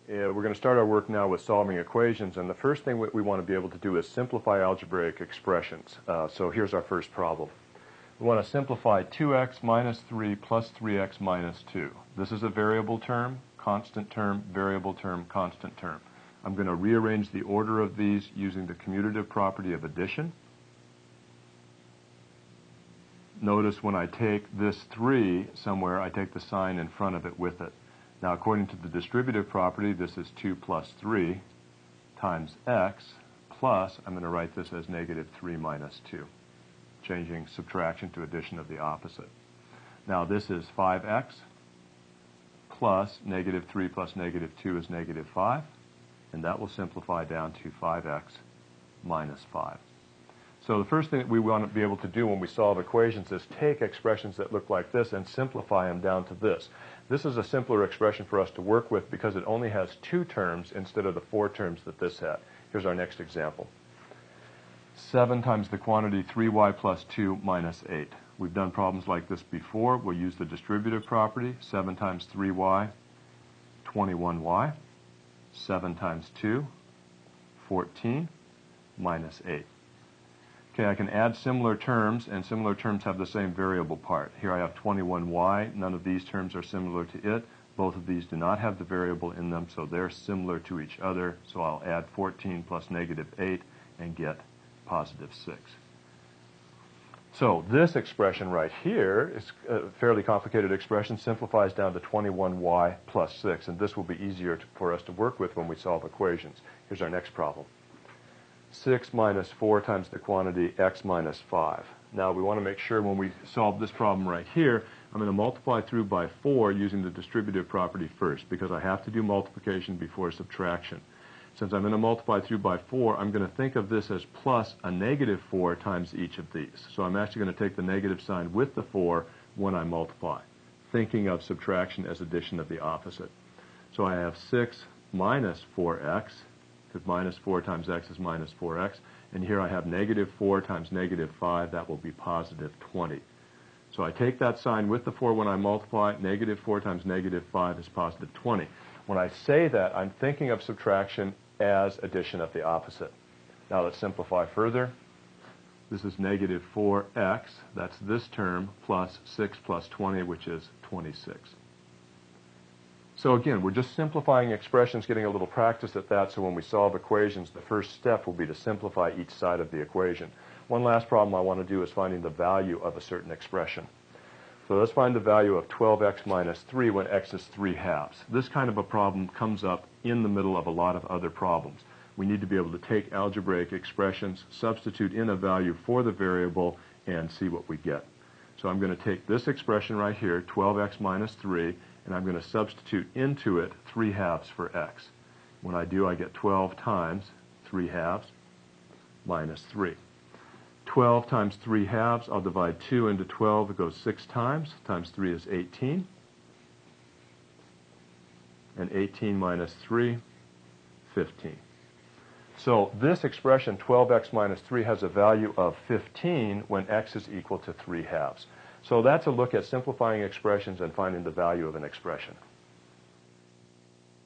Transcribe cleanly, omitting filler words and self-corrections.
We're going to start our work now with solving equations, and the first thing we want to be able to do is simplify algebraic expressions. So here's our first problem. We want to simplify 2x minus 3 plus 3x minus 2. This is a variable term, constant term, variable term, constant term. I'm going to rearrange the order of these using the commutative property of addition. Notice when I take this 3 somewhere, I take the sign in front of it with it. Now, according to the distributive property, this is 2 plus 3 times x plus, I'm going to write this as negative 3 minus 2, changing subtraction to addition of the opposite. Now, this is 5x plus negative 3 plus negative 2 is negative 5, and that will simplify down to 5x minus 5. So the first thing that we want to be able to do when we solve equations is take expressions that look like this and simplify them down to this. This is a simpler expression for us to work with because it only has 2 terms instead of the 4 terms that this had. Here's our next example. 7 times the quantity 3y plus 2 minus 8. We've done problems like this before. We'll use the distributive property. 7 times 3y, 21y. 7 times 2, 14, minus 8. Okay, I can add similar terms, and similar terms have the same variable part. Here I have 21y. None of these terms are similar to it. Both of these do not have the variable in them, so they're similar to each other. So I'll add 14 plus negative 8 and get positive 6. So this expression right here is a fairly complicated expression, simplifies down to 21y plus 6, and this will be easier for us to work with when we solve equations. Here's our next problem. 6 minus 4 times the quantity x minus 5. Now we want to make sure when we solve this problem right here, I'm going to multiply through by 4 using the distributive property first because I have to do multiplication before subtraction. Since I'm going to multiply through by 4, I'm going to think of this as plus a negative 4 times each of these. So I'm actually going to take the negative sign with the 4 when I multiply, thinking of subtraction as addition of the opposite. So I have 6 minus 4x, because minus 4 times x is minus 4x. And here I have negative 4 times negative 5. That will be positive 20. So I take that sign with the 4 when I multiply. Negative 4 times negative 5 is positive 20. When I say that, I'm thinking of subtraction as addition of the opposite. Now let's simplify further. This is negative 4x. That's this term plus 6 plus 20, which is 26. So again, we're just simplifying expressions, getting a little practice at that, so when we solve equations, the first step will be to simplify each side of the equation. One last problem I want to do is finding the value of a certain expression. So let's find the value of 12x minus 3 when x is 3/2. This kind of a problem comes up in the middle of a lot of other problems. We need to be able to take algebraic expressions, substitute in a value for the variable, and see what we get. So I'm going to take this expression right here, 12x minus 3, and I'm going to substitute into it 3/2 for x. When I do, I get 12 times 3/2 minus 3. 12 times 3/2, I'll divide 2 into 12. It goes 6 times. Times 3 is 18. And 18 minus 3, 15. So this expression, 12x minus 3, has a value of 15 when x is equal to 3/2. So that's a look at simplifying expressions and finding the value of an expression.